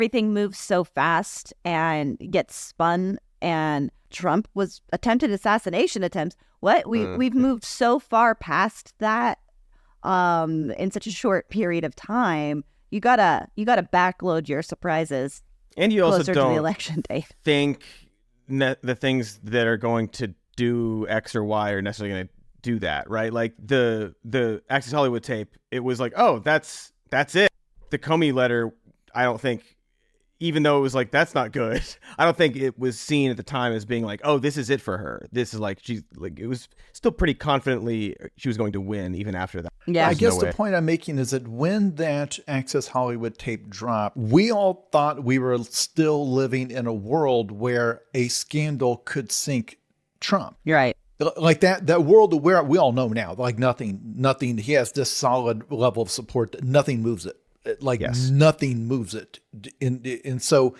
everything moves so fast and gets spun, and Trump was attempted assassination attempts. We've moved so far past that in such a short period of time. You gotta backload your surprises. And you also closer don't to the election date. think the things that are going to do X or Y are necessarily going to do that, right? Like the Access Hollywood tape, it was like, oh, that's it. The Comey letter, I don't think, even though it was like, that's not good, I don't think it was seen at the time as being like, oh, this is it for her. This is like, she's like, it was still pretty confidently she was going to win even after that. Yeah. I guess the point I'm making is that when that Access Hollywood tape dropped, we all thought we were still living in a world where a scandal could sink Trump. You're right. Like that world where we all know now, like nothing, he has this solid level of support that nothing moves it. Like nothing moves it. And so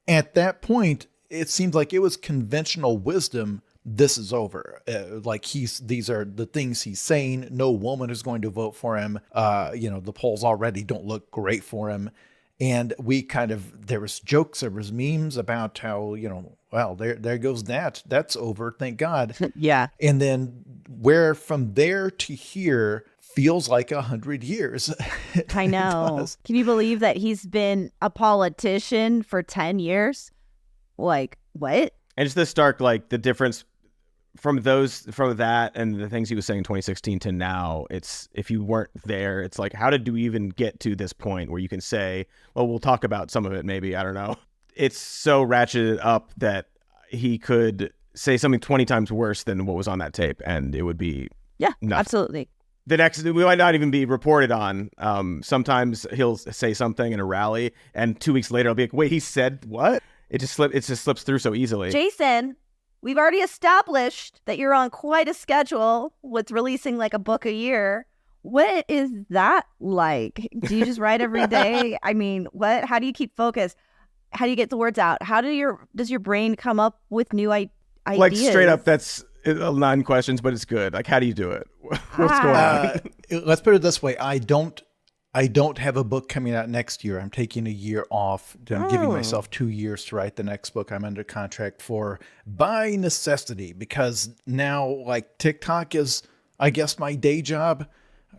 at that point, it seems like it was conventional wisdom. This is over. Like these are the things he's saying. No woman is going to vote for him. The polls already don't look great for him. And there was jokes, there was memes about how, well, there goes that. That's over. Thank God. Yeah. And then where from there to here feels like 100 years. I know. Can you believe that he's been a politician for 10 years? Like, what? And just the stark, like the difference from that and the things he was saying in 2016 to now, it's, if you weren't there, it's like, how did you even get to this point where you can say, well, we'll talk about some of it, maybe, I don't know. It's so ratcheted up that he could say something 20 times worse than what was on that tape, and it would be nothing. Absolutely. The next, we might not even be reported on. Sometimes he'll say something in a rally, and 2 weeks later, I'll be like, wait, he said what? It just slips through so easily. Jason, we've already established that you're on quite a schedule with releasing like a book a year. What is that like? Do you just write every day? I mean, what? How do you keep focused? How do you get the words out? How does your brain come up with new ideas? Like straight up, that's 9 questions, but it's good. Like, how do you do it? What's going on? Let's put it this way. I don't have a book coming out next year. I'm taking a year off. I'm giving myself 2 years to write the next book I'm under contract for by necessity, because now like TikTok is, I guess, my day job.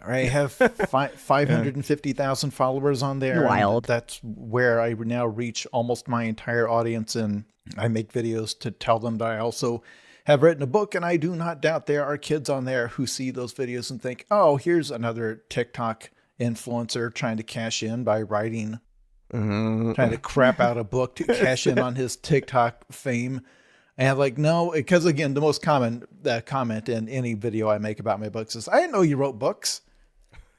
I have 550,000 followers on there. Wild. That's where I now reach almost my entire audience. And I make videos to tell them that I also have written a book. And I do not doubt there are kids on there who see those videos and think, oh, here's another TikTok influencer trying to cash in by writing, trying to crap out a book to cash in on his TikTok fame. And like, no, because again, the most common comment in any video I make about my books is, I didn't know you wrote books.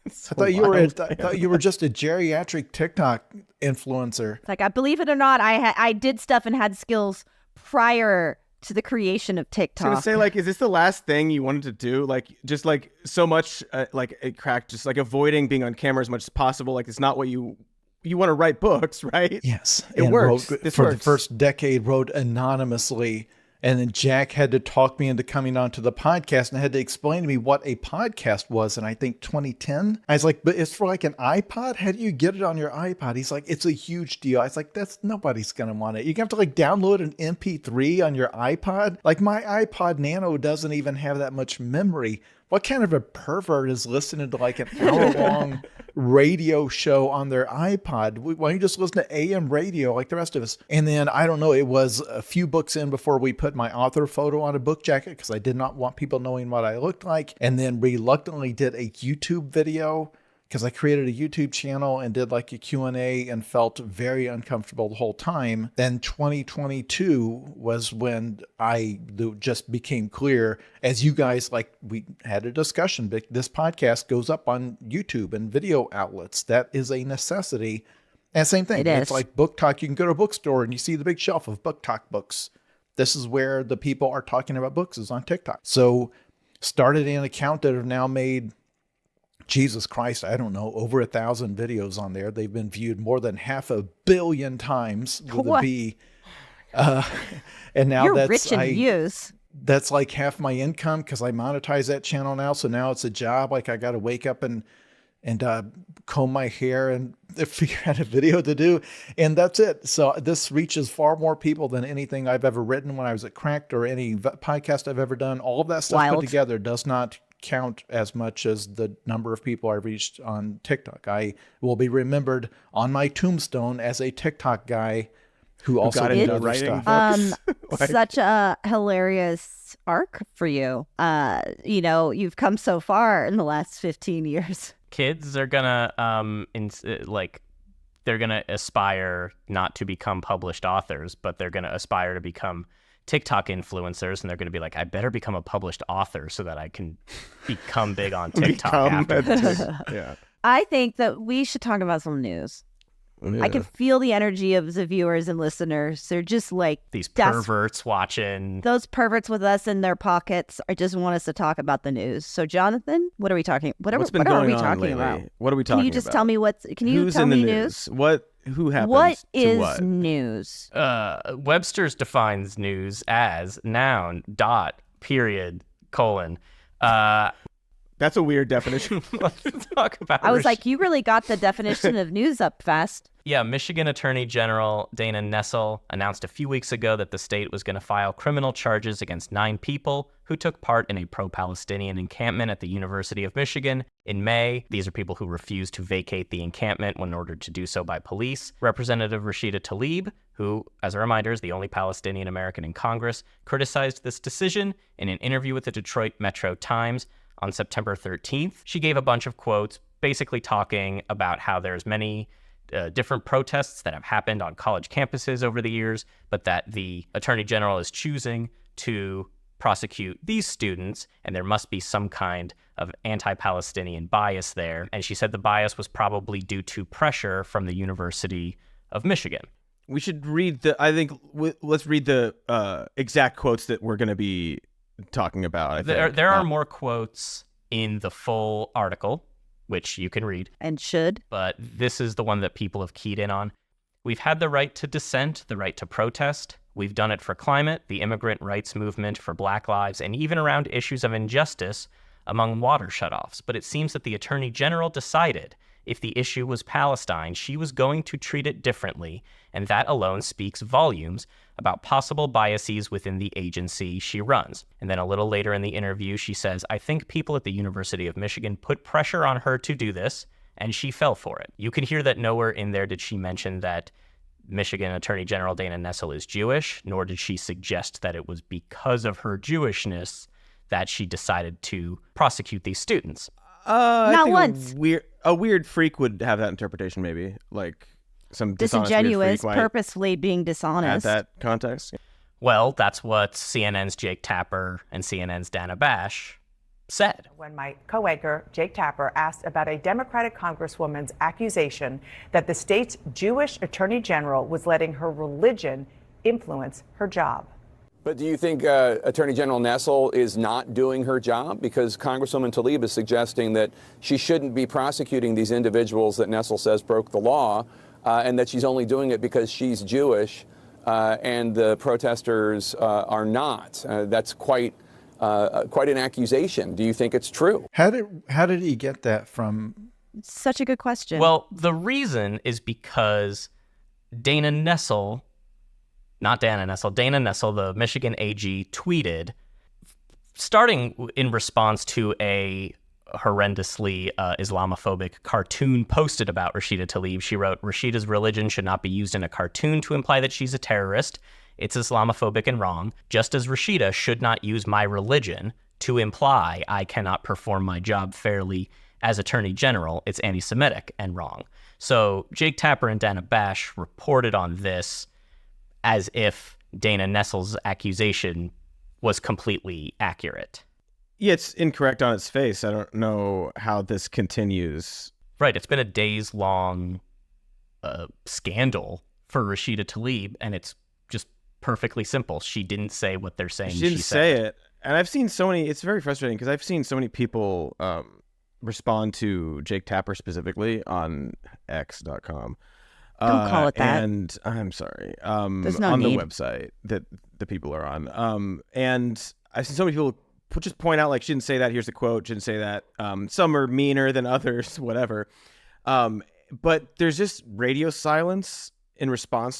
I thought you were just a geriatric TikTok influencer. It's like, I believe it or not, I did stuff and had skills prior to the creation of TikTok. I was gonna say, like, is this the last thing you wanted to do? Like, just like so much, like it cracked, just like avoiding being on camera as much as possible. Like, it's not what you want to write books, right? Yes, it works. The first decade, wrote anonymously. And then Jack had to talk me into coming onto the podcast and had to explain to me what a podcast was in, I think, 2010. I was like, but it's for like an iPod? How do you get it on your iPod? He's like, it's a huge deal. I was like, nobody's going to want it. You have to like download an MP3 on your iPod. Like my iPod Nano doesn't even have that much memory. What kind of a pervert is listening to like an hour-long radio show on their iPod? Why don't you just listen to AM radio like the rest of us? And then, I don't know, it was a few books in before we put my author photo on a book jacket because I did not want people knowing what I looked like. And then reluctantly did a YouTube video because I created a YouTube channel and did like a Q&A and felt very uncomfortable the whole time. Then 2022 was when just became clear, as you guys, like, we had a discussion, but this podcast goes up on YouTube and video outlets. That is a necessity. And same thing. It's like Book Talk. You can go to a bookstore and you see the big shelf of Book Talk books. This is where the people are talking about books, is on TikTok. So started an account that have now made, Jesus Christ, I don't know, over 1,000 videos on there. They've been viewed more than 500 million times with a B. And now you're rich in views. That's like half my income because I monetize that channel now. So now it's a job. Like I got to wake up and and comb my hair and figure out a video to do. And that's it. So this reaches far more people than anything I've ever written when I was at Cracked or any podcast I've ever done. All of that stuff put together does not count as much as the number of people I reached on TikTok. I will be remembered on my tombstone as a TikTok guy who also did other stuff. Such a hilarious arc for you. You've come so far in the last 15 years. Kids are gonna they're gonna aspire not to become published authors, but they're gonna aspire to become TikTok influencers, and they're gonna be like, I better become a published author so that I can become big on TikTok Yeah. I think that we should talk about some news. Yeah. I can feel the energy of the viewers and listeners. They're just like these perverts watching. Those perverts with us in their pockets. I just want us to talk about the news. So, Jonathan, what are we talking? What are we talking about? What are we talking about? Can you just tell me what's? Can you Who's tell in the me news? Who happens? What is to what? news? Webster's defines news as noun, dot, period, colon. That's a weird definition. Let's talk about I was like, you really got the definition of news up fast. Yeah, Michigan Attorney General Dana Nessel announced a few weeks ago that the state was going to file criminal charges against 9 people who took part in a pro-Palestinian encampment at the University of Michigan in May. These are people who refused to vacate the encampment when ordered to do so by police. Representative Rashida Tlaib, who, as a reminder, is the only Palestinian American in Congress, criticized this decision in an interview with the Detroit Metro Times on September 13th. She gave a bunch of quotes basically talking about how there's many different protests that have happened on college campuses over the years, but that the Attorney General is choosing to prosecute these students, and there must be some kind of anti-Palestinian bias there. And she said the bias was probably due to pressure from the University of Michigan. We should read let's read the exact quotes that we're going to be talking about. There are more quotes in the full article, which you can read. And should. But this is the one that people have keyed in on. We've had the right to dissent, the right to protest. We've done it for climate, the immigrant rights movement, for Black lives, and even around issues of injustice among water shutoffs. But it seems that the Attorney General decided if the issue was Palestine, she was going to treat it differently, and that alone speaks volumes about possible biases within the agency she runs. And then a little later in the interview, she says, I think people at the University of Michigan put pressure on her to do this, and she fell for it. You can hear that nowhere in there did she mention that Michigan Attorney General Dana Nessel is Jewish, nor did she suggest that it was because of her Jewishness that she decided to prosecute these students. Not once. A weird freak would have that interpretation, maybe. Like some disingenuous, purposefully being dishonest. At that context. Well, that's what CNN's Jake Tapper and CNN's Dana Bash said. When my co-anchor, Jake Tapper, asked about a Democratic congresswoman's accusation that the state's Jewish attorney general was letting her religion influence her job. But do you think Attorney General Nessel is not doing her job? Because Congresswoman Tlaib is suggesting that she shouldn't be prosecuting these individuals that Nessel says broke the law, and that she's only doing it because she's Jewish and the protesters are not. That's quite an accusation. Do you think it's true? How did he get that from? Such a good question. Well, the reason is because Dana Nessel, the Michigan AG, tweeted, starting in response to a horrendously Islamophobic cartoon posted about Rashida Tlaib. She wrote, Rashida's religion should not be used in a cartoon to imply that she's a terrorist. It's Islamophobic and wrong, just as Rashida should not use my religion to imply I cannot perform my job fairly as Attorney General. It's anti-Semitic and wrong. So Jake Tapper and Dana Bash reported on this as if Dana Nessel's accusation was completely accurate. Yeah, it's incorrect on its face. I don't know how this continues. Right. It's been a days-long scandal for Rashida Tlaib, and it's just perfectly simple. She didn't say what they're saying she didn't say it. And I've seen so many, it's very frustrating because I've seen so many people respond to Jake Tapper specifically on x.com. Don't call it that. And I'm sorry. There's no on need. The website that the people are on. And I've seen so many people just point out, like, she didn't say that. Here's the quote. She didn't say that. Some are meaner than others, whatever. But there's just radio silence in response to